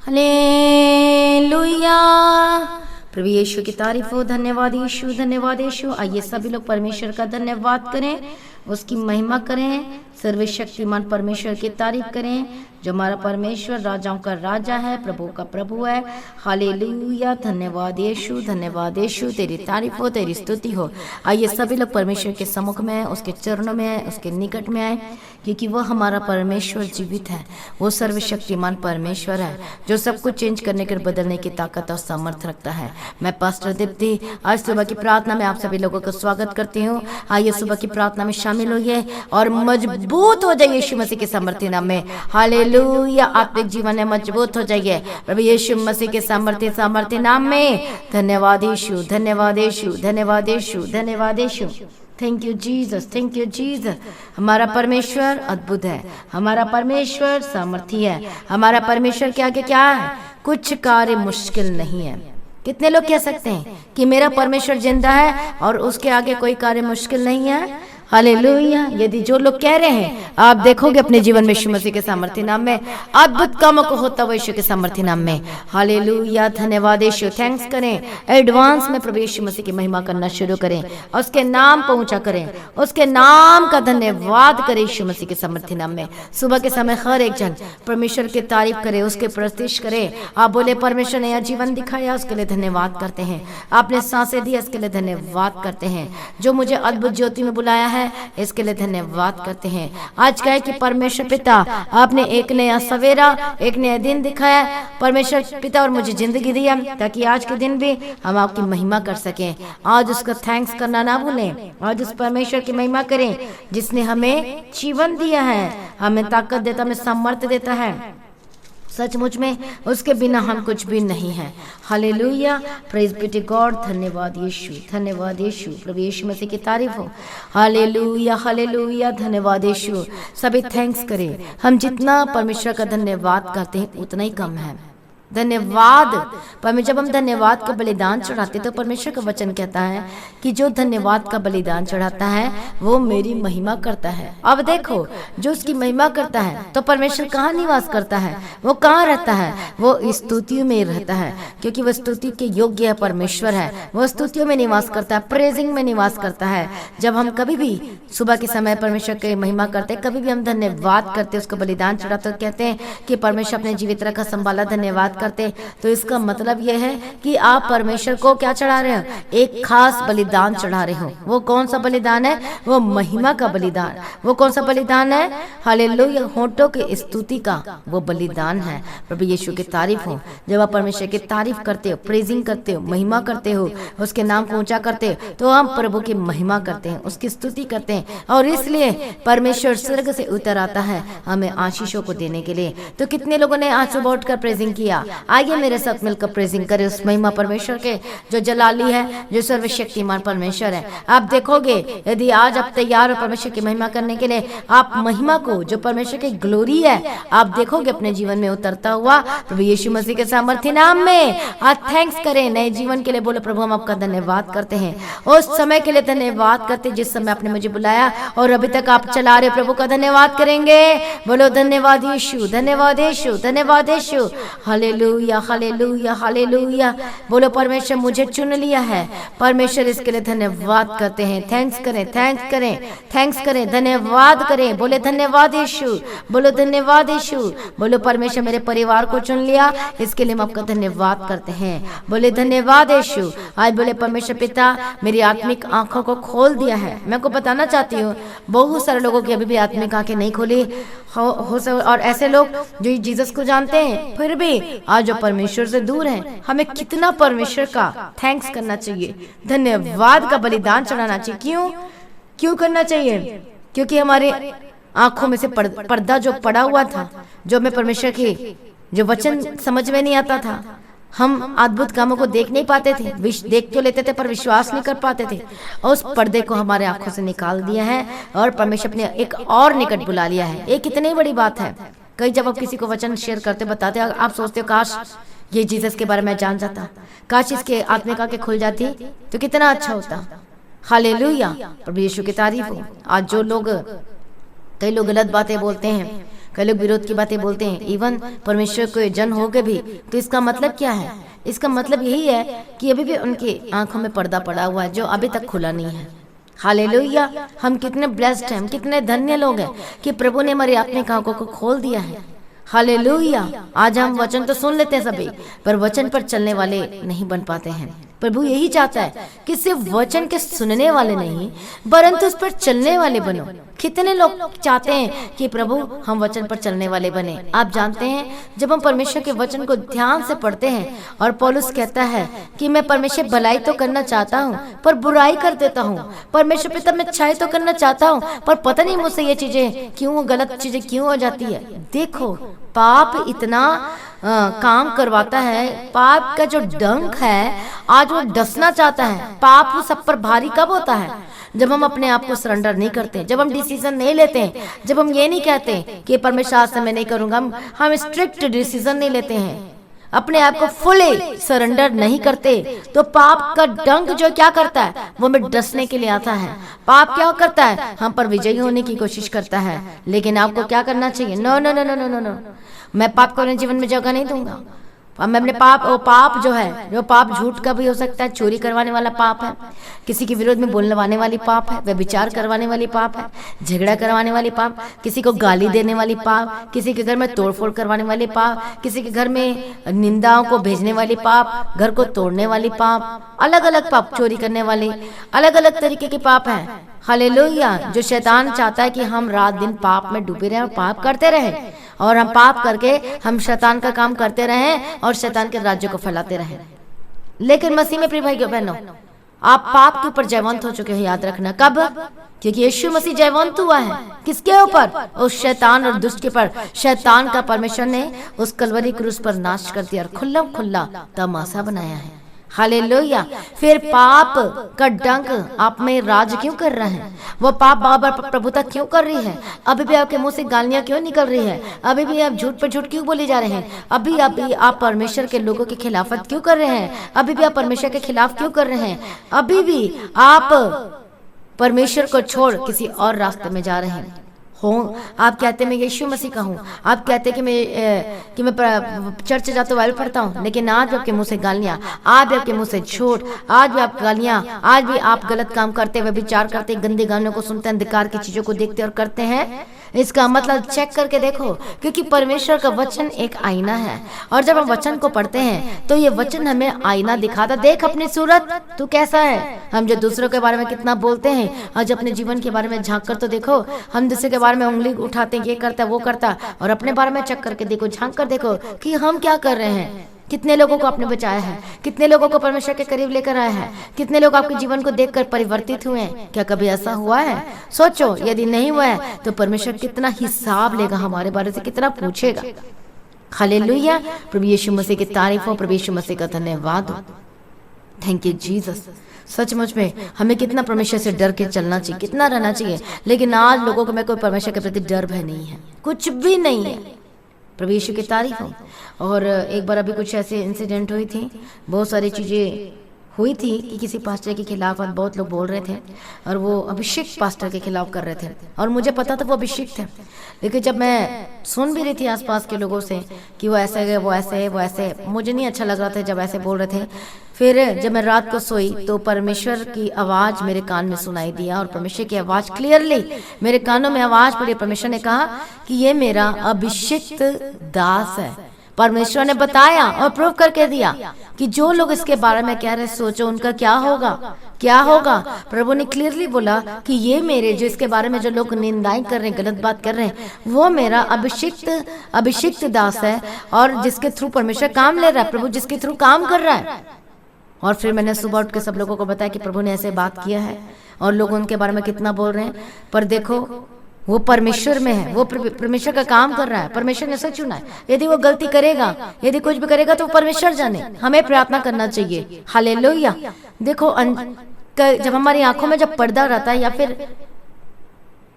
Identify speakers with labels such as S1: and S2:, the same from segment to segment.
S1: Hallelujah. प्रभु यीशु की तारीफ हो। धन्यवाद यीशु, धन्यवाद यीशु। आइए सभी लोग परमेश्वर का धन्यवाद करें, उसकी महिमा करें, सर्वशक्तिमान परमेश्वर की तारीफ करें जो हमारा परमेश्वर राजाओं का राजा है, प्रभु का प्रभु है। हालेलुया। धन्यवाद यीशु, धन्यवाद यीशु। तेरी तारीफ हो, तेरी स्तुति हो। आइए सभी लोग परमेश्वर के सम्मुख में आए, उसके चरणों में आए, उसके निकट में आए, क्योंकि वह हमारा परमेश्वर जीवित है। वो सर्वशक्तिमान परमेश्वर है जो सब कुछ चेंज करने के बदलने की ताकत और सामर्थ्य रखता है। मैं पास्टर दीप्ति आज सुबह की प्रार्थना में आप सभी लोगों को स्वागत करती हूँ। आइए सुबह की प्रार्थना में शामिल होइए और मजबूत हो जाइए यीशु मसीह के सामर्थ्य नाम में। हालेलुया। आत्मिक जीवन में मजबूत हो जाइए प्रभु यीशु मसीह के सामर्थ्य नाम में। धन्यवाद यीशु, धन्यवाद यीशु, धन्यवाद यीशु, धन्यवाद Yeshu. Thank you Jesus, thank you Jesus. हमारा परमेश्वर अद्भुत है, हमारा परमेश्वर सामर्थी है, हमारा परमेश्वर के आगे क्या है? कुछ कार्य मुश्किल नहीं है। कितने लोग कह सकते हैं कि मेरा परमेश्वर जिंदा है और उसके आगे कोई कार्य मुश्किल नहीं है? हालेलुया। यदि जो लोग कह रहे हैं, आप देखोगे अपने जीवन में यीशु मसीह के सामर्थ्य नाम में अद्भुत कामों को होता हुआ यीशु के सामर्थ्य नाम में। हालेलुया। धन्यवाद यीशु। थैंक्स करें एडवांस में प्रभु यीशु मसीह की महिमा करना शुरू करें, उसके नाम पहुंचा करें, उसके नाम का धन्यवाद करें यीशु मसीह के सामर्थ्य नाम में। सुबह के समय हर एक जन परमेश्वर की तारीफ करे, उसके प्रतिष्ठा करे। आप बोले परमेश्वर ने यह जीवन दिखाया, उसके लिए धन्यवाद करते हैं। आपने सांसें दी, इसके लिए धन्यवाद करते हैं। जो मुझे अद्भुत ज्योति में बुलाया है, इसके लिए धन्यवाद करते हैं। आज कहे कि परमेश्वर पिता आपने एक नया सवेरा, एक नया दिन दिखाया परमेश्वर पिता, और मुझे जिंदगी दिया ताकि आज के दिन भी हम आपकी महिमा कर सकें। आज उसका थैंक्स करना ना भूलें। आज उस परमेश्वर की महिमा करें जिसने हमें जीवन दिया है, हमें ताकत देता, हमें सामर्थ्य देता है। सचमुच में उसके बिना हम कुछ भी नहीं है। Hallelujah. Praise be to God. धन्यवाद यीशु, धन्यवाद यीशु। प्रभु यीशु मसीह की तारीफ हो। Hallelujah, hallelujah. धन्यवाद यीशु। सभी थैंक्स करें। हम जितना परमेश्वर का धन्यवाद करते हैं उतना ही कम है। धन्यवाद पर जब हम धन्यवाद का बलिदान चढ़ाते तो परमेश्वर का वचन कहता है कि जो धन्यवाद का बलिदान चढ़ाता है वो मेरी महिमा करता है। अब देखो, जो उसकी महिमा करता है तो परमेश्वर कहाँ निवास करता है? वो कहाँ रहता है? वो स्तुतियों में रहता है, क्योंकि वह स्तुति के योग्य परमेश्वर है। वो स्तुतियों में निवास करता है, प्रेजिंग में निवास करता है। जब हम कभी भी सुबह के समय परमेश्वर की महिमा करते, कभी भी हम धन्यवाद करते, उसको बलिदान चढ़ाते, कहते हैं कि परमेश्वर अपने जीवित रखा, संभाला, धन्यवाद करते, तो इसका मतलब यह है कि आप परमेश्वर को क्या चढ़ा रहे हो? एक खास बलिदान चढ़ा रहे हो। वो कौन सा बलिदान है? वो महिमा का बलिदान। वो कौन सा बलिदान है? हालेलुया। होठों की स्तुति का वो बलिदान है। प्रभु यीशु की तारीफ हो। जब आप परमेश्वर की तारीफ करते हो, प्रेजिंग करते हो, महिमा करते हो, उसके नाम को ऊंचा करते हो, तो हम प्रभु की महिमा करते हैं, उसकी स्तुति करते हैं। और इसलिए परमेश्वर स्वर्ग से उतर आता है हमें आशीषों को देने के लिए। तो कितने लोगों ने आज सुबह उठकर प्रेजिंग किया? आइए मेरे साथ मिलकर प्रेजिंग करें उस महिमा परमेश्वर के जो जलाली है, जो सर्वशक्तिमान परमेश्वर है। आप देखोगे यदि आज आप तैयार हो परमेश्वर की महिमा करने के लिए, आप महिमा को, जो परमेश्वर की ग्लोरी है, आप देखोगे अपने जीवन में उतरता हुआ प्रभु यीशु मसीह के सामर्थ्य नाम में। आज थैंक्स करें नए जीवन के लिए। बोलो प्रभु हम आपका धन्यवाद करते हैं, उस समय के लिए धन्यवाद करते जिस समय आपने मुझे बुलाया और अभी तक आप चला रहे। प्रभु का धन्यवाद करेंगे। बोलो धन्यवाद यीशु, धन्यवाद यीशु, धन्यवाद यीशु। Hallelujah, hallelujah, hallelujah. बोलो परमेश्वर मुझे चुन लिया है। परमेश्वर इसके लिए धन्यवाद करते हैं। थैंक्स करें, थैंक्स करें, थैंक्स करें, धन्यवाद करें। बोले धन्यवाद यीशु, बोलो धन्यवाद यीशु। बोलो परमेश्वर मेरे परिवार को चुन लिया, इसके लिए हम आपका धन्यवाद करते हैं। बोले धन्यवाद यीशु। आज बोले परमेश्वर पिता मेरी आत्मिक आंखों को खोल दिया है। मैं को बताना चाहती हूँ बहुत सारे लोगों की अभी भी आत्मिक आंखें नहीं खोली हो और ऐसे लोग जो जीसस को जानते हैं फिर भी आज जो परमेश्वर से दूर हैं। हमें कितना परमेश्वर का थैंक्स करना चाहिए, धन्यवाद का बलिदान चढ़ाना चाहिए। क्यों करना चाहिए? क्योंकि हमारे आंखों में से पर्दा जो पड़ा हुआ था, जो हमें परमेश्वर की जो वचन समझ में नहीं आता था, हम अद्भुत कामों को देख नहीं पाते थे, देख तो लेते थे पर विश्वास नहीं कर पाते थे। और उस पर्दे को हमारे आंखों से निकाल दिया है और परमेश्वर ने एक और निकट बुला लिया है। ये कितनी बड़ी बात है। कई जब आप किसी को वचन शेयर करते बताते, आप सोचते हो काश ये जीसस के बारे में जान जाता, काश इसके आत्मिक आंखें खुल जाती तो कितना अच्छा होता। हालेलुया, प्रभु यीशु की तारीफ हो। आज जो लोग, कई लोग गलत बातें बोलते हैं, कई लोग विरोध की बातें बोलते हैं, इवन परमेश्वर को जन हो के भी। तो इसका मतलब क्या है? इसका मतलब यही है कि अभी भी उनकी आंखों में पर्दा पड़ा हुआ है जो अभी तक खुला नहीं है। हालेलुया! हम कितने ब्लेस्ड हैं, हम कितने धन्य लोग हैं कि प्रभु ने हमारी आत्मिक आंखों को खोल दिया है। हालेलुया! आज हम वचन तो सुन लेते हैं सभी, पर वचन पर चलने वाले नहीं बन पाते हैं। प्रभु यही चाहता है कि सिर्फ वचन के सुनने वाले नहीं, परंतु उस पर चलने वाले बनो। कितने लोग चाहते हैं कि प्रभु हम वचन पर चलने वाले बने। आप जानते हैं, जब हम परमेश्वर के वचन को ध्यान से पढ़ते हैं, और पौलुस कहता है कि मैं परमेश्वर भलाई तो करना चाहता हूँ पर बुराई कर देता हूँ, परमेश्वर पिता मैं अच्छाई तो करना चाहता हूँ पर पता नहीं मुझसे ये चीजें क्यों, गलत चीजें क्यों हो जाती है। देखो, पाप इतना काम करवाता है। पाप का जो डंक है आज वो डसना चाहता है। पाप वो सब पर भारी कब होता है? जब हम अपने आप को सरेंडर नहीं करते, जब हम डिसीजन नहीं लेते, जब हम ये नहीं कहते कि परमेश्वर आज से मैं नहीं करूंगा, हम स्ट्रिक्ट डिसीजन नहीं लेते हैं, अपने आप को फुली सरेंडर नहीं करते, तो पाप का डंक जो क्या करता है वो हमें डसने के लिए आता है। पाप क्या करता है? हम पर विजयी होने की कोशिश करता है। लेकिन आपको क्या करना चाहिए? No no no no no no no, मैं पाप को अपने जीवन में जगह नहीं दूंगा। मैं अपने पाप जो है, जो पाप झूठ का भी हो सकता है, चोरी करवाने वाला पाप है, किसी के विरोध में बोलने वाली पाप है, व्यभिचार करवाने वाली पाप है, झगड़ा करवाने वाली पाप, किसी को गाली देने वाली पाप, किसी के घर में तोड़फोड़ करवाने वाली पाप, किसी के घर में निंदाओं को भेजने वाली पाप, घर को तोड़ने वाली पाप, अलग अलग पाप, चोरी करने वाले अलग अलग तरीके के पाप हैं। हालेलुया! जो शैतान चाहता है कि हम रात दिन पाप में डूबे रहें और पाप करते रहें, और हम पाप करके हम शैतान का काम करते रहें और शैतान के राज्य को फैलाते रहें। लेकिन मसीह में प्रिय भाइयों बहनों, आप पाप के ऊपर जयवंत हो चुके हैं। याद रखना, कब? क्योंकि यीशु मसीह जयवंत हुआ है। किसके ऊपर? उस शैतान और दुष्ट के पर। शैतान का परमेश्वर ने उस कलवरी क्रूस पर नाश कर दिया और खुल्ला खुल्ला तमाशा बनाया है। हालेलुया! फिर पाप का डंक आप में राज क्यों कर रहा है? वो पाप बार प्रभुता क्यों कर रही है? अभी भी आपके मुंह से गालियां क्यों निकल रही है? अभी भी आप झूठ पर झूठ क्यों बोले जा रहे हैं? अभी आप परमेश्वर के लोगों की खिलाफत क्यों कर रहे हैं? अभी भी आप परमेश्वर के खिलाफ क्यों कर रहे हैं? अभी भी आप परमेश्वर को छोड़ किसी और रास्ते में जा रहे हैं। हो आप कहते हैं मैं यीशु मसीह का हूँ, आप कहते हैं कि मैं चर्च जाते बाइबल पढ़ता हूँ, लेकिन आज भी आपके मुंह से गालियाँ, आज भी आपके मुंह से झूठ, आज भी आप गालियाँ, आज भी आप गलत काम करते हुए विचार करते, गंदे गानों को सुनते हैं, अंधकार की चीजों को देखते और करते हैं। इसका मतलब चेक करके देखो, क्योंकि परमेश्वर का वचन एक आईना है, और जब हम वचन को पढ़ते हैं तो ये वचन हमें आईना दिखाता। देख अपनी सूरत, तू कैसा है। हम जो दूसरों के बारे में कितना बोलते हैं, आज अपने जीवन के बारे में झांक कर तो देखो। हम दूसरे के बारे में उंगली उठाते हैं, ये करता वो करता, और अपने बारे में चेक करके देखो, झांक कर देखो कि हम क्या कर रहे हैं। कितने लोगों को आपने बचाया है, कितने लोगों को परमेश्वर के करीब लेकर आया है, कितने लोग आपके जीवन को देखकर परिवर्तित हुए हैं। क्या कभी ऐसा हुआ है? सोचो, यदि नहीं हुआ है तो परमेश्वर कितना हिसाब लेगा हमारे बारे से, कितना पूछेगा। हालेलुया! प्रभु यीशु मसीह की तारीफ हो, प्रभु यीशु मसीह का धन्यवाद हो। Thank you Jesus. सचमुच में हमें कितना परमेश्वर से डर के चलना चाहिए, कितना रहना चाहिए। लेकिन आज लोगों को में कोई परमेश्वर के प्रति डर भय नहीं है, कुछ भी नहीं है। प्रभु यीशु की तारीफ हो। और एक बार अभी कुछ ऐसे इंसिडेंट हुई थी, बहुत सारी चीज़ें हुई थी कि किसी पास्टर के खिलाफ बहुत लोग बोल रहे थे, और वो अभिषिक्त पास्टर के खिलाफ कर रहे थे, और मुझे पता था वो अभिषिक्त थे। लेकिन जब मैं सुन भी रही थी आसपास के लोगों से कि वो ऐसे है, वो ऐसे है, वो ऐसे है, मुझे नहीं अच्छा लग रहा था जब ऐसे बोल रहे थे। फिर जब मैं रात को सोई तो परमेश्वर की आवाज़ मेरे कान में सुनाई दिया, और परमेश्वर की आवाज़ क्लियरली मेरे कानों में आवाज़ पड़ी। परमेश्वर ने कहा कि ये मेरा अभिषिक्त दास है। परमेश्वर ने बताया और प्रूव करके दिया कि जो लोग इसके बारे में कह रहे, सोचो उनका क्या होगा, क्या होगा। प्रभु ने क्लियरली बोला कि ये मेरे, जो इसके बारे में जो लोग निंदाएं कर रहे हैं, गलत बात कर रहे हैं, वो मेरा अभिषिक्त दास है, और जिसके थ्रू परमेश्वर काम ले रहा है, प्रभु जिसके थ्रू काम कर रहा है। और फिर मैंने सुबह उठ के सब लोगों को बताया कि प्रभु ने ऐसे बात किया है, और लोग उनके बारे में कितना बोल रहे हैं। पर देखो, वो परमेश्वर में है, वो परमेश्वर का काम कर रहा है, परमेश्वर ने उसे चुना है। यदि वो गलती करेगा, यदि कुछ भी करेगा, तो परमेश्वर जाने। हमें प्रार्थना करना चाहिए। हालेलुया! देखो, जब हमारी आंखों में जब पर्दा रहता है, या फिर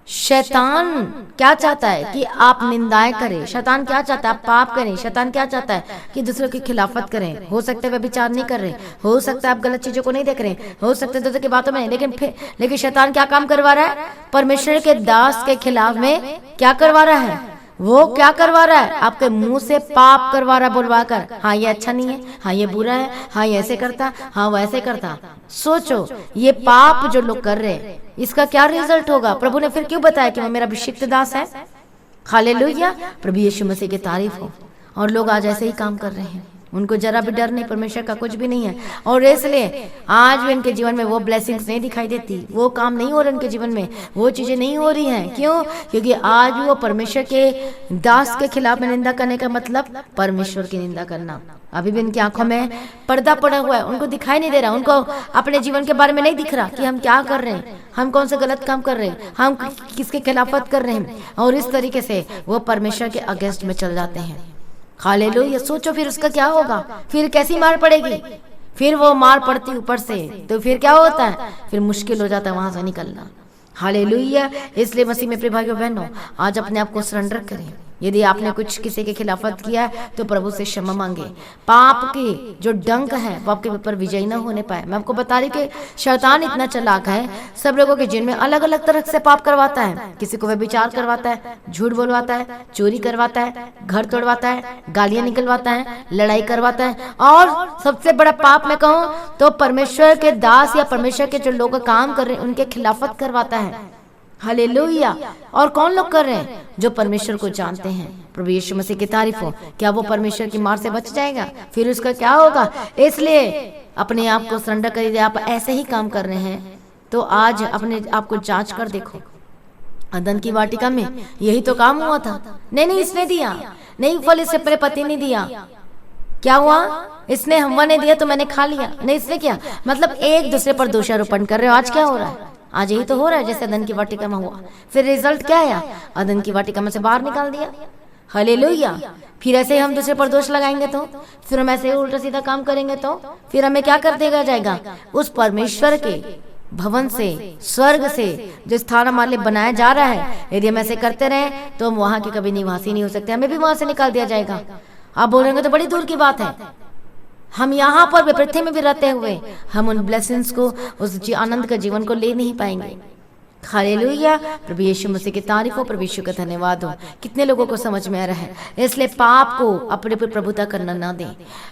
S1: शैतान क्या चाहता है कि आप निंदाएं करें, शैतान क्या चाहता है आप पाप करें, शैतान क्या चाहता है कि दूसरों की खिलाफत करें। हो सकता है वे विचार नहीं कर रहे, हो सकता है आप गलत चीजों को नहीं देख रहे, हो सकता है दूसरों की बातों में, लेकिन शैतान क्या काम करवा रहा है? परमेश्वर के दास के खिलाफ में क्या करवा रहा है? वो क्या करवा रहा है? आपके मुंह से पाप करवा रहा बोलवा कर, हाँ ये अच्छा नहीं है, हाँ ये बुरा है, हाँ ये ऐसे करता, हाँ वैसे करता। सोचो ये पाप जो लोग कर रहे हैं इसका क्या रिजल्ट होगा? प्रभु ने फिर क्यों बताया कि वो मेरा अभिषिक्त दास है। हालेलुया, प्रभु यीशु मसीह की तारीफ हो। और लोग आज ऐसे ही काम कर रहे हैं, उनको जरा भी डर नहीं, परमेश्वर का कुछ भी नहीं है, और इसलिए आज भी इनके जीवन में वो ब्लेसिंग्स नहीं दिखाई देती, वो काम नहीं हो रहा इनके जीवन में, वो चीजें नहीं हो रही हैं। क्यों? क्योंकि आज भी वो परमेश्वर के दास के खिलाफ में निंदा करने का मतलब परमेश्वर की निंदा करना। अभी भी इनकी आंखों में पर्दा पड़ा हुआ है, उनको दिखाई नहीं दे रहा, उनको अपने जीवन के बारे में नहीं दिख रहा कि हम क्या कर रहे हैं, हम कौन सा गलत काम कर रहे हैं, हम किसके खिलाफत कर रहे हैं, और इस तरीके से वो परमेश्वर के अगेंस्ट में चल जाते हैं। हालेलुया। सोचो फिर उसका क्या होगा, फिर कैसी मार पड़ेगी, फिर वो मार पड़ती ऊपर से तो फिर क्या होता है, फिर मुश्किल हो जाता है वहां से निकलना। हालेलुया। इसलिए मसीह में प्रिय भाइयों बहनों, आज अपने आप को सरेंडर करें। यदि आपने कुछ किसी के खिलाफत किया है तो प्रभु से क्षमा मांगे। पाप की जो डंक है वो आपके ऊपर विजयी न होने पाए। मैं आपको बता रही कि शैतान इतना चालाक है, सब लोगों के जिनमें अलग अलग तरह से पाप करवाता है। किसी को व्यभिचार करवाता है, झूठ बोलवाता है, चोरी करवाता है, घर तोड़वाता है, गालियां निकलवाता है, लड़ाई करवाता है, और सबसे बड़ा पाप मैं कहूँ तो परमेश्वर के दास या परमेश्वर के जो लोग काम कर रहे हैं उनके खिलाफत करवाता है। हालेलुया। और कौन लोग कर रहे हैं? जो परमेश्वर को जानते हैं। प्रभु यीशु मसीह की तारीफ हो। क्या वो परमेश्वर की मार से बच जाएगा? फिर उसका क्या होगा? इसलिए अपने आप को सरेंडर करिए। आप ऐसे ही काम कर रहे हैं तो आज अपने आप को जांच कर देखो। अदन की वाटिका में यही तो काम हुआ था। नहीं इसने दिया, नहीं फल इससे पहले पति ने दिया, क्या हुआ? इसने हवा ने दिया तो मैंने खा लिया। नहीं इसने क्या, मतलब एक दूसरे पर दोषारोपण कर रहे हो। आज क्या हो रहा है? आज यही तो हो रहा है जैसे अदन की वाटिका में हुआ। फिर रिजल्ट क्या आया? अदन की वाटिका में से बाहर निकाल दिया। हालेलुया। फिर ऐसे ही हम दूसरे पर दोष लगाएंगे तो फिर हम ऐसे ही उल्टा सीधा काम करेंगे तो फिर हमें क्या कर देगा जाएगा? उस परमेश्वर के भवन से, स्वर्ग से जो स्थान हमारे लिए बनाया जा रहा है, यदि हम ऐसे करते रहे तो हम वहां के कभी निवासी नहीं हो सकते। हमें भी वहां से निकाल दिया जाएगा। आप बोलेंगे तो बड़ी दूर की बात है, हम यहाँ पर भी पृथ्वी में भी रहते हुए हम उन ब्लेसिंग्स को, उस आनंद का जीवन को ले नहीं पाएंगे। हालेलुया। प्रभु यीशु मसीह की तारीफ हो, प्रभु यीशु का धन्यवाद हो। कितने लोगों को समझ में आ रहा है? इसलिए पाप को अपने पर प्रभुता करना ना दें,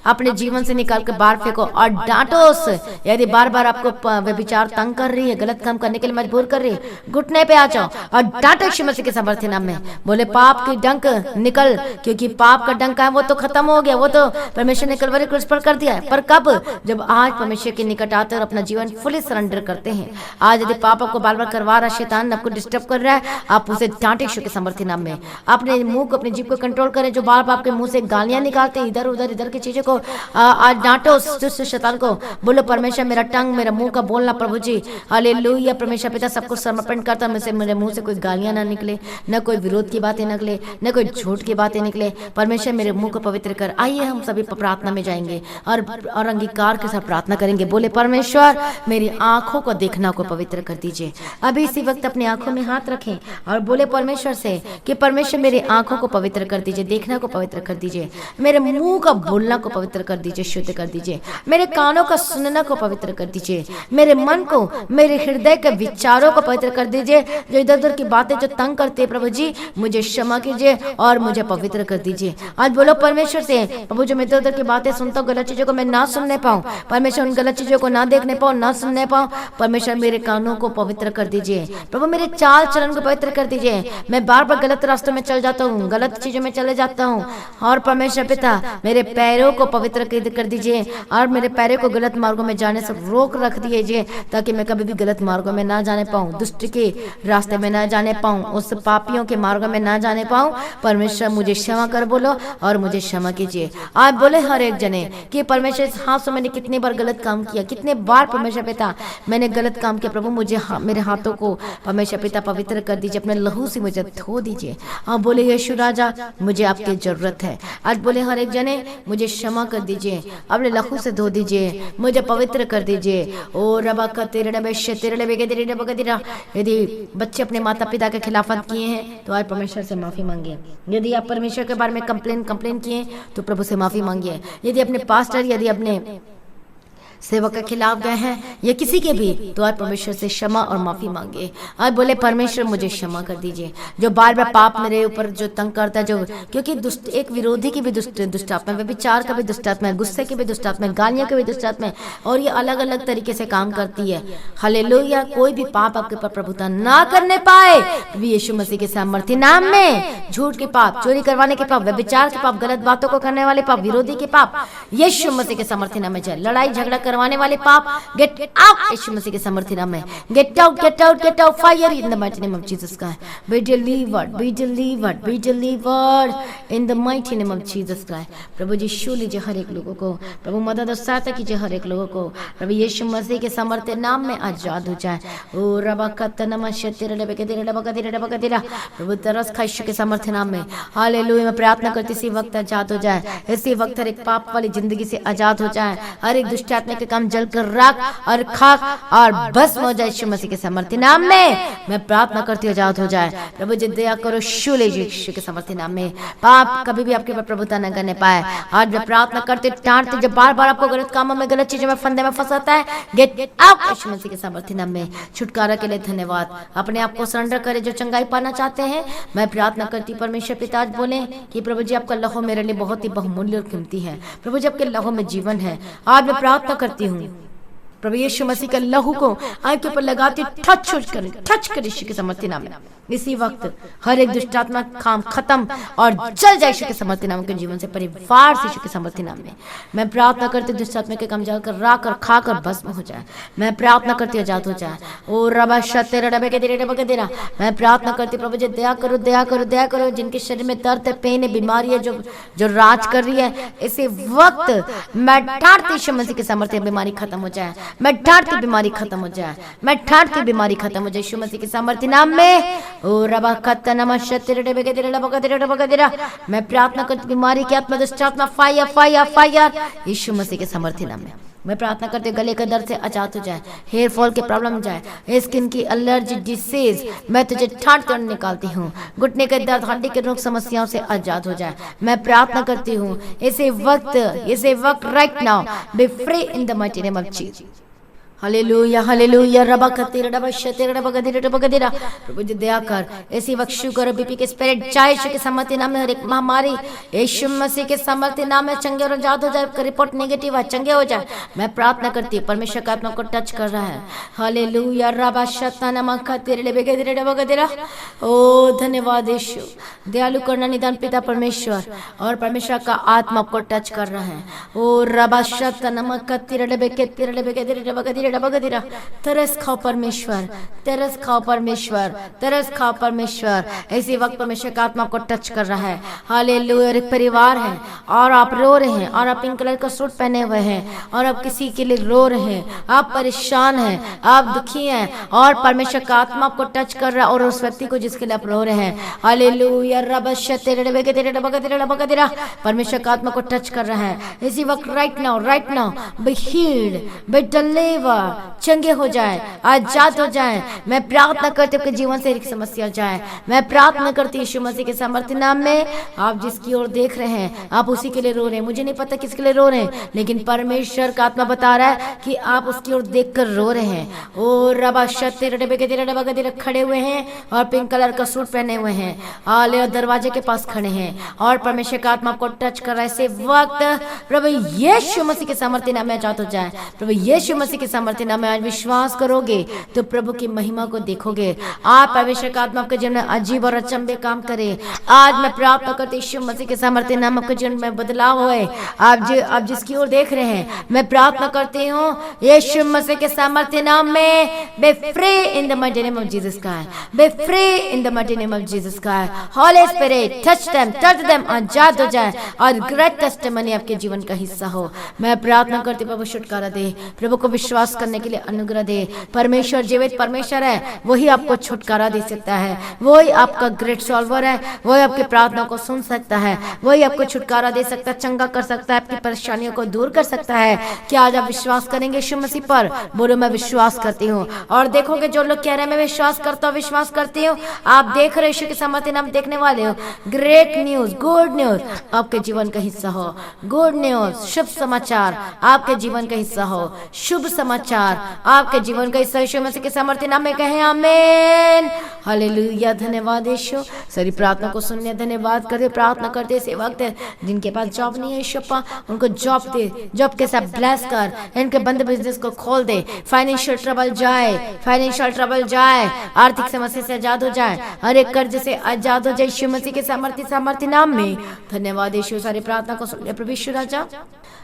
S1: अपने जीवन से निकाल कर बाहर फेंको और डांटो उससे। यदि बार बार आपको व्यभिचार तंग कर रही है, गलत काम करने के लिए मजबूर कर रही है, घुटने पे आ जाओ और डांटो यीशु मसीह के सामर्थ्य नाम में। बोले पाप की डंक निकल, क्योंकि पाप का डंक है वो तो खत्म हो गया, वो तो परमेश्वर ने कलवरी क्रूस पर कर दिया है। पर कब? जब आज परमेश्वर के निकट आते और अपना जीवन फुली सरेंडर करते हैं। आज यदि पाप आपको बार बार करवा शैतान आपको डिस्टर्ब कर रहा है, आप उसे डांटे यीशु के सामर्थ्य नाम में। अपने मुंह को, अपने जीभ को कंट्रोल करें। जो बार बार आपके मुंह से गालियां निकालते हैं, इधर उधर इधर की चीजों को आज डांटो उस शैतान को। बोलो परमेश्वर मेरा टंग, मेरा मुंह का बोलना प्रभु जी, हालेलुया। परमेश्वर पिता सब कुछ समर्पण करता, मेरे मुंह से कोई गालियां ना निकले, न कोई विरोध की बातें निकले, न कोई झूठ की बातें निकले। परमेश्वर मेरे मुंह को पवित्र कर। आइए हम सभी प्रार्थना में जाएंगे और अंगीकार के साथ प्रार्थना करेंगे। बोले परमेश्वर मेरी आंखों को देखना को पवित्र कर दीजिए। अभी इसी वक्त अपनी आंखों में हाथ रखें और बोले परमेश्वर से कि परमेश्वर मेरी आंखों को पवित्र कर दीजिए, देखना को पवित्र कर दीजिए, मेरे मुंह का बोलना को पवित्र कर दीजिए, शुद्ध कर दीजिए, मेरे कानों का सुनना को पवित्र कर दीजिए, मेरे मन को, मेरे हृदय के विचारों को पवित्र कर दीजिए। जो इधर उधर की बातें जो तंग करते हैं प्रभु जी, मुझे क्षमा कीजिए और मुझे पवित्र कर दीजिए। आज बोलो परमेश्वर से, प्रभु जो मैं इधर उधर की बातें सुनता हूँ, गलत चीजों को मैं ना सुनने पाऊँ, परमेश्वर उन गलत चीजों को ना देखने पाऊँ, ना सुनने पाऊँ। परमेश्वर मेरे कानों को पवित्र कर दीजिए, प्रभु मेरे चाल चलन को पवित्र कर दीजिए। मैं बार बार गलत रास्तों में चल जाता हूँ, गलत चीजों में चले जाता हूँ। और परमेश्वर पिता मेरे पैरों को पवित्र कर दीजिए और मेरे पैरों को गलत मार्गों में जाने से रोक रख दीजिए, ताकि मैं कभी भी गलत मार्गों में ना जाने पाऊँ, दुष्ट के रास्ते में ना जाने पाऊँ, उस पापियों के मार्गों में ना जाने पाऊँ। परमेश्वर मुझे क्षमा कर बोलो और मुझे क्षमा कीजिए। आप बोले हर एक जने कि परमेश्वर इस हाथों मैंने कितनी बार गलत काम किया, कितने बार परमेश्वर पिता मैंने गलत काम किया। प्रभु मुझे मेरे हाथों को परमेश्वर पिता पवित्र कर दीजिए, अपने लहू से मुझे धो दीजिए। आप बोले यीशु राजा मुझे आपकी जरूरत है। आज बोले हर एक जने मुझे क्षमा कर दीजिए, अपने लहू से धो दीजिए, मुझे पवित्र कर दीजिए। ओ रबा का तेरे यदि बच्चे अपने माता पिता के खिलाफत किए हैं तो आज परमेश्वर से माफी मांगिए। यदि आप परमेश्वर के बारे में कंप्लेन किए तो प्रभु से माफी मांगिए। यदि अपने पास्टर, यदि अपने सेवक के खिलाफ गए हैं या किसी के भी, तो आज परमेश्वर से क्षमा और माफी मांगे। आज बोले परमेश्वर मुझे क्षमा कर दीजिए, जो बार बार पाप मेरे ऊपर जो तंग करता है, जो क्योंकि दुष्ट एक विरोधी की भी दुष्ट आत्मा, व्यभिचार का भी दुष्ट आत्मा है, गुस्से की भी दुष्ट आत्मा है, गालियां की भी दुष्ट आत्मा है, और ये अलग अलग तरीके से काम करती है। हालेलुया। कोई भी पाप आपके ऊपर प्रभुता ना करने पाए यीशु मसीह के सामर्थ्य नाम में। झूठ के पाप, चोरी करवाने के पाप, व्यभिचार के पाप, गलत बातों को करने वाले पाप, विरोधी के पाप यीशु मसीह के सामर्थ्य नाम में जाए। लड़ाई झगड़ा करवाने वाले पाप गेट आउट यीशु मसीह के सामर्थ्य नाम में। Get out, get out, get out, fire in the mighty name of Jesus Christ. Be delivered, be delivered, be delivered in the mighty name of Jesus Christ. प्रभु जी छू लीजिए हर एक लोगों को, प्रभु मदद और सहायता कीजिए हर एक लोगों को, प्रभु यीशु मसीह के सामर्थ्य नाम में आजाद हो जाए। ओ रबा कतनमा शतेरे लबे के तेरे लबा का तेरा प्रभु तरस खा यीशु के सामर्थ्य नाम में। हालेलुया। मैं प्रार्थना करती इसी वक्त आजाद हो जाए, इसी वक्त हर एक पाप वाली जिंदगी से आजाद हो जाए, हर एक दुष्ट आत्मा के काम जल कर राख और खाक और भस्म हो जाए यीशु मसीह के सामर्थ्य नाम में। मैं प्रार्थना करती आजाद हो जाए। प्रभु जी दया करो, छू लीजिए यीशु के सामर्थ्य नाम में। पाप कभी भी आपके ऊपर प्रभुता न करने पाए। आज मैं प्रार्थना करते डांटते जब बार बार आपको गलत कामों में, गलत चीजों में, फंदे में फंसाता है, गेट आउट यीशु मसीह के सामर्थ्य नाम में। छुटकारा के लिए धन्यवाद। अपने आप को सरेंडर करें जो चंगाई पाना चाहते हैं। मैं प्रार्थना करती परमेश्वर पिता बोले कि प्रभु जी आपका लहू मेरे लिए बहुत ही बहुमूल्य और कीमती है। प्रभु जी आपके लहू में जीवन है। आज मैं प्रार्थना करती हूँ प्रभु यीशु मसीह का लहू को आंख के ऊपर लगाते टच कर यीशु के सामर्थ्य नाम में। इसी वक्त हर एक दुष्टात्मा काम खत्म और चल जाए यीशु के सामर्थ्य नाम के जीवन से, परिवार से यीशु के सामर्थ्य नाम में। मैं प्रार्थना करती दुष्टात्मा के काम जल कर राख कर खा कर भस्म हो जाए। मैं प्रार्थना करती आजाद हो जाए। ओ रबा शतेरे रबे के तेरा मैं प्रार्थना करती प्रभु जी दया करो, दया करो, दया करो। जिनके शरीर में दर्द है, पेन है, बीमारी है, जो राज कर रही है, इसी वक्त मैं ठाड़ती यीशु मसीह के सामर्थ्य बीमारी खत्म हो जाए। मैं ठाड़ती बीमारी खत्म हो जाए। मैं ठाड़ती बीमारी खत्म हो जाए यीशु मसीह के सामर्थ्य नाम में। ओ रबा कतनमा शतेरे रबे के तेरा मैं प्रार्थना करती बीमारी की आत्मा, दुष्ट आत्मा, फायर फायर फायर यीशु मसीह के सामर्थ्य नाम में। मैं प्रार्थना करते गले के दर्द से आजाद हो जाए, हेयर फॉल के प्रॉब्लम जाए, स्किन की एलर्जी डिसीज मैं तुझे ठाट कर निकालती हूँ। घुटने के दर्द, हड्डी के रोग समस्याओं से आजाद हो जाए। मैं प्रार्थना करती हूँ इसे वक्त right now B free in the mighty name of Jesus. Hallelujah, hallelujah. रबा खतीरा रबा शतेरा रबा गदीरा प्रभु जी दया कर। इसी वक्त शुगर बीपी के स्पिरिट चाहे यीशु के सामर्थ्य नाम में, हर एक महामारी यीशु मसीह के सामर्थ्य नाम में चंगे और आजाद हो जाए। रिपोर्ट नेगेटिव है, चंगे हो जाए। मैं प्रार्थना करती हूँ परमेश्वर का आत्मा को टच कर रहा है। हालेलुया। रबा शताना मखा तेरे ले बेगदीरा रबा गदीरा। ओ धन्यवाद यीशु। दयालु करना निदान पिता परमेश्वर और परमेश्वर का आत्मा को टच कर रहा है। ओ रबा शताना मखा तेरे ले बेगदीरा रबा गदीरा। तरस खाओ परमेश्वर, तरस खाओ परमेश्वर, तरस खाओ परमेश्वर। इसी वक्त परमेश्वर का आत्मा को टच कर रहा है। हालेलुया। एक परिवार है और आप रो रहे हैं और आप पिंक कलर का सूट पहने हुए हैं और आप किसी के लिए रो रहे हैं, आप परेशान हैं, आप दुखी हैं और परमेश्वर का आत्मा आपको टच कर रहा है और उस व्यक्ति को जिसके लिए आप रो रहे हैं। हालेलुया। परमेश्वर का आत्मा को टच कर रहा है इसी वक्त। Right now be healed, be delivered, चंगे हो जाए, आजाद हो जाए। मैं प्रार्थना करती हूँ कि जीवन से एक समस्या जाए। मैं प्रार्थना करती हूँ यीशु मसीह के सामर्थ्य नाम में। आप जिसकी ओर देख रहे हैं आप उसी के लिए रो रहे हैं। मुझे नहीं पता किसके लिए रो रहे हैं, लेकिन परमेश्वर का आत्मा बता रहा है कि आप उसकी ओर देखकर रो रहे हैं। ओ रबा शतेरे खड़े हुए हैं और पिंक कलर का सूट पहने हुए हैं, आले और दरवाजे के पास खड़े हैं और परमेश्वर का आत्मा को टच कर रहा है। ऐसे वक्त प्रभु यीशु मसीह के सामर्थ्य नाम में आजाद हो जाए। प्रभु यीशु मसीह के सामर्थ्य नाम में आज विश्वास करोगे तो प्रभु की महिमा को देखोगे। आप परमेश्वर का आत्मा आपके जीवन में अजीब और अचंभे काम करे। आज मैं प्रार्थना करती यीशु मसीह के सामर्थ्य नाम आपके जीवन में बदलाव होए। आप जिसकी ओर देख रहे हैं मैं प्रार्थना करती हूँ यीशु मसीह के सामर्थ्य नाम में, be free in the mighty name of Jesus Christ, be free in the mighty name of Jesus Christ. Holy spirit touch them, आजाद हो जाए और ग्रेट टेस्टिमनी आपके जीवन का हिस्सा हो। मैं प्रार्थना करती प्रभु छुटकारा दे। प्रभु को विश्वास विश्वास करने के लिए अनुग्रह दे। परमेश्वर जीवित परमेश्वर है, वही आपको छुटकारा दे सकता है, वही आपका ग्रेट सॉल्वर है, वही आपकी प्रार्थना को सुन सकता है, वही आपको छुटकारा दे सकता है, चंगा कर सकता है, आपकी परेशानियों को दूर कर सकता है। क्या आज आप विश्वास करेंगे यीशु मसीह पर? बोलो मैं विश्वास करती हूँ। और देखोगे जो लोग कह रहे हैं मैं विश्वास करता हूँ, विश्वास करती हूँ, आप देख रहे यीशु के सामर्थ्य नाम देखने वाले हो। ग्रेट न्यूज, गुड न्यूज आपके जीवन का हिस्सा हो। गुड न्यूज, शुभ समाचार आपके जीवन का हिस्सा हो। शुभ समाचार आपके जीवन का हिस्सा यीशु मसीह के सामर्थ्य नाम में कहें आमीन, हालेलुया। धन्यवाद यीशु, सारी प्रार्थना को सुनने धन्यवाद करते, प्रार्थना करते इस वक्त जिनके पास जॉब नहीं है यीशु उनको जॉब दे, जॉब के साथ ब्लेस कर, इनके बंद बिजनेस को खोल दे, फाइनेंशियल ट्रबल जाए, फाइनेंशियल ट्रबल जाए, आर्थिक समस्या से आजाद हो जाए, हर एक कर्ज से आजाद हो जाए यीशु मसीह के सामर्थ्य नाम में। धन्यवाद यीशु, सारी प्रार्थना को सुन ले प्रभु यीशु राजा।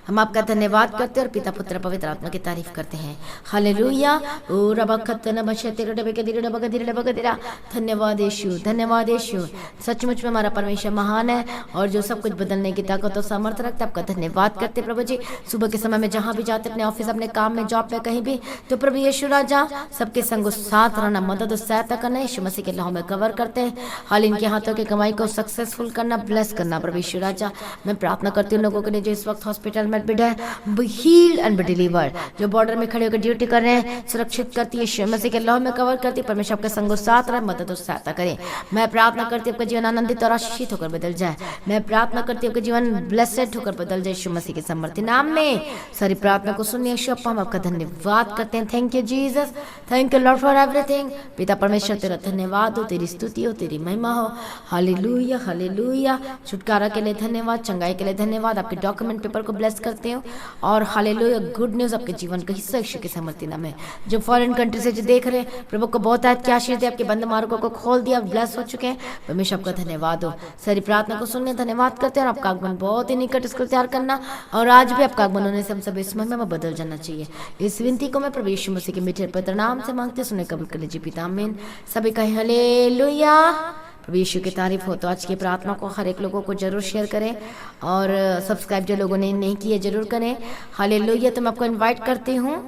S1: हम आपका धन्यवाद करते हैं और पिता पुत्र पवित्र आत्मा की तारीफ करते हैं। हालेलुया। ओ रबखत न बशते रबे के दिरे रबे के दिरे रबे के दिरा। धन्यवाद यीशु, धन्यवाद यीशु। सचमुच में हमारा परमेश्वर महान है और जो सब कुछ बदलने की ताकत और सामर्थ्य रखता है। आपका धन्यवाद करते प्रभु जी। सुबह के समय में जहाँ भी जाते, अपने ऑफिस, अपने काम में, जॉब पे, कहीं भी, तो प्रभु यीशु राजा सबके संग साथ रहना, मदद और सहायता करना, यीशु मसीह के लहू में कवर करते हैं। हाल इनके हाथों की कमाई को सक्सेसफुल करना, ब्लेस करना प्रभु यीशु राजा। मैं प्रार्थना करती हूँ लोगों के लिए जो इस वक्त हॉस्पिटल में एडमिट है, be healed and be delivered. जो बॉर्डर में खड़े होकर ड्यूटी कर रहे हैं, सुरक्षित करती है, यीशु मसीह के लहू में कवर करती है। परमेश्वर आपके संग साथ रहे, मदद और सहायता करे। मैं प्रार्थना करती हूँ आपका जीवन आनंदित और आशीषित होकर बदल जाए। मैं प्रार्थना करती हूँ आपका जीवन ब्लेसेड होकर बदल जाए यीशु मसीह के सामर्थ्य नाम में। सारी प्रार्थना को सुनिए यीशु अप्पा, हम आपका धन्यवाद करते हैं। Thank you Jesus, thank you Lord for everything. पिता परमेश्वर तेरा धन्यवाद हो, तेरी स्तुति हो, तेरी महिमा हो। Hallelujah, hallelujah. छुटकारा के लिए धन्यवाद, चंगाई के लिए धन्यवाद। आपके डॉक्यूमेंट पेपर को ब्लेस करते हो और हालेलुया, गुड न्यूज आपके जीवन का हिस्सा यीशु के सामर्थ्य नाम है। जो फॉरेन कंट्री से जो देख रहे हैं, प्रभु को बहुत आज क्या आशीष दे, आपके बंद मार्गों को खोल दिया, ब्लेस हो चुके हैं। परमेश्वर आपका धन्यवाद हो। सारी प्रार्थना को सुनने धन्यवाद करते हैं और आपका आगमन बहुत ही निकट इसको तैयार करना, और आज भी आपका आगमन होने से हम सब इस महिमा में बदल जाना चाहिए। इस विनती को मैं प्रभु यीशु मसीह के मीठे पवित्र नाम से मांगते सुने कबूल कर लीजिए पिता, आमीन। सभी कहें हालेलुया। प्रभु यीशु की तारीफ हो। तो आज की प्रार्थना को हर एक लोगों को जरूर शेयर करें और सब्सक्राइब जो लोगों ने नहीं किए जरूर करें। हालेलुया। तो मैं आपको इनवाइट करती हूँ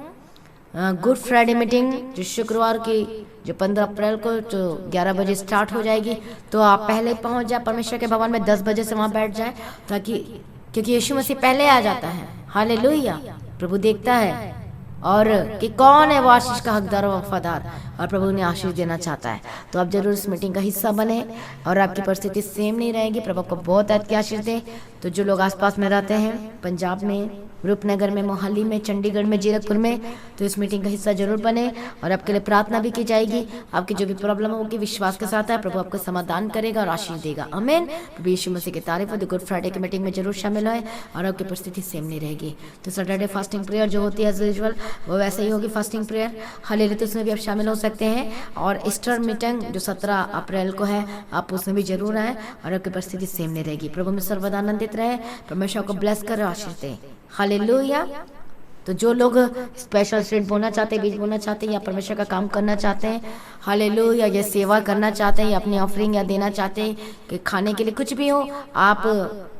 S1: गुड फ्राइडे मीटिंग, जो शुक्रवार की जो 15 अप्रैल को जो 11 बजे स्टार्ट हो जाएगी। तो आप पहले पहुँच जाए परमेश्वर के भवन में, 10 बजे से वहाँ बैठ जाए, ताकि क्योंकि यीशु मसीह पहले आ जाता है। हालेलुया। प्रभु देखता है और कि कौन है वो आशीष का हकदार और वफादार, और प्रभु उन्हें आशीष देना चाहता है। तो आप जरूर इस मीटिंग का हिस्सा बने और आपकी परिस्थिति सेम नहीं रहेगी। प्रभु को बहुत अच्छी आशीष दे। तो जो लोग आसपास में रहते हैं, पंजाब में, रूपनगर में, मोहाली में, चंडीगढ़ में, जीरकपुर में, तो इस मीटिंग का हिस्सा जरूर बने और आपके लिए प्रार्थना भी की जाएगी। आपकी जो भी प्रॉब्लम होगी विश्वास के साथ है, प्रभु आपको समाधान करेगा और आशीष देगा। आमीन। प्रभु यीशु मसीह की तारीफ हो। गुड फ्राइडे की मीटिंग में जरूर शामिल होए और आपकी परिस्थिति सेम नहीं रहेगी। तो सैटरडे फास्टिंग प्रेयर जो होती है एज यूजुअल, वो वैसे ही होगी फास्टिंग प्रेयर। हालेलुया। तो उसमें भी आप शामिल हो सकते हैं। और ईस्टर मीटिंग जो 17 अप्रैल को है, आप उसमें भी जरूर आए और आपकी परिस्थिति सेम नहीं रहेगी। प्रभु में सर्वदा आनंदित रहे, परमेश्वर को ब्लेस कर आशीष दे। हालेलुया। तो जो लोग स्पेशल सीड बोना चाहते हैं, बीज बोना चाहते हैं, या परमेश्वर का काम करना चाहते हैं, हालेलुया, या सेवा करना चाहते हैं, या अपनी ऑफरिंग या देना चाहते हैं, कि खाने के लिए कुछ भी हो, आप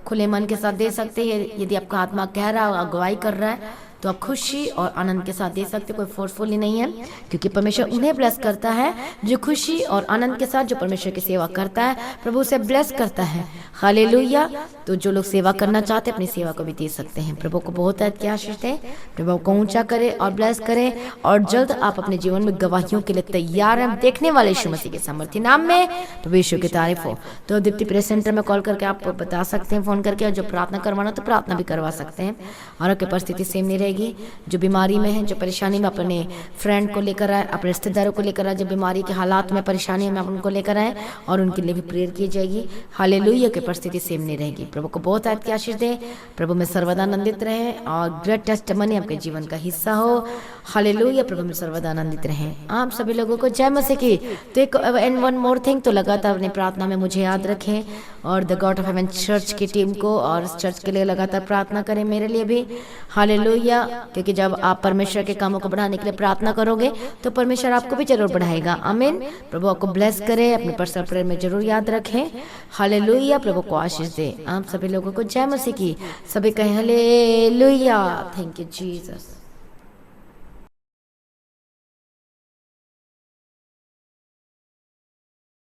S1: खुले मन के साथ दे सकते हैं। यदि आपका आत्मा कह रहा है, अगुवाई कर रहा है, तो आप खुशी और आनंद के साथ दे सकते। कोई फोर्सफुली नहीं है, क्योंकि परमेश्वर उन्हें ब्लेस करता है जो खुशी और आनंद के साथ जो परमेश्वर की सेवा करता है, प्रभु उसे ब्लेस करता है। हालेलुया। तो जो लोग सेवा करना चाहते हैं, अपनी सेवा को भी दे सकते हैं। प्रभु को बहुत अच्छी आशीष दे, प्रभु को ऊंचा करे और ब्लेस करे, और जल्द आप अपने जीवन में गवाहियों के लिए तैयार हैं, देखने वाले यीशु मसीह के सामर्थ्य नाम में। प्रभु यीशु की तारीफ हो। तो दीप्ति प्रेस सेंटर में कॉल करके आप बता सकते हैं, फोन करके, और जो प्रार्थना करवाना तो प्रार्थना भी करवा सकते हैं। और आपकी परिस्थिति सेम नहीं रहेगी। जो बीमारी में है, जो परेशानी में, अपने फ्रेंड को लेकर आए, अपने रिश्तेदारों को लेकर आए, जो बीमारी के हालात में, परेशानी में, आप उनको लेकर आए और उनके लिए भी प्रेयर की जाएगी। हालेलुया। की परिस्थिति सेम नहीं रहेगी। प्रभु को बहुत अच्छी आशीष दे, प्रभु में सर्वदा आनंदित रहे और ग्रेट टेस्टिमनी आपके जीवन का हिस्सा हो। हालेलुया। प्रभु में सर्वदा आनंदित रहे। आप सभी लोगों को जय मसीह की। तो एक एंड वन मोर थिंग, तो लगातार अपनी प्रार्थना में मुझे याद रखें, और the God of haven church की टीम को और इस चर्च के लिए लगातार प्रार्थना करें, मेरे लिए भी। हालेलुया। क्योंकि जब आप परमेश्वर के कामों को बढ़ाने के लिए प्रार्थना करोगे, तो परमेश्वर आपको भी जरूर बढ़ाएगा। आमीन। प्रभु आपको ब्लेस करे, अपने पर्सनल प्रेयर में जरूर याद रखें। हालेलुया। प्रभु को आशीष दे। आप सभी लोगों को जय मसीह की। सभी कहें हालेलुया। Thank you Jesus.